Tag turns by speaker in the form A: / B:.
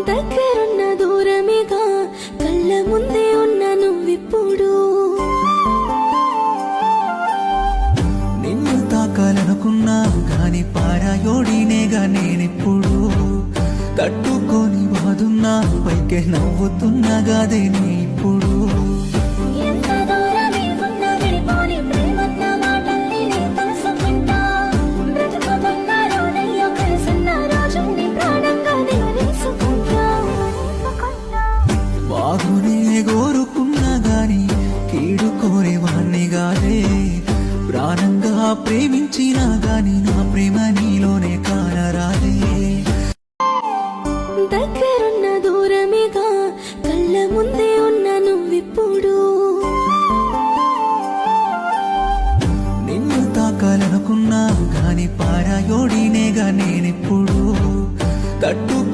A: దగ్గరున్న దూరమేగా కళ్ళ ముందే ఉన్న నువ్విప్పుడు
B: నిన్ను తాకాలనుకున్నా గాని పారాయోడినేగా నేనిప్పుడు తట్టుకొని బాదున్నా పైకే నవ్వుతున్నా గాదే నీ ఇప్పుడు
A: ఎంత దూరమే ఉన్న విడిపోని ప్రేమన్న మాటల్ని నే తెలుసుకుంటా బ్రతుకుతున్న రోజయ్యో కలిసున్న రోజుని ప్రాణంగా నిలవేసుకుంటా
B: బాగునే కోరుకున్నా గాని కీడు కోరేవాణ్ణి గాదే ప్రాణంగా ప్రేమించినా గాని నా ప్రేమ నీలోనే కానరాదే
A: దగ్గరున్న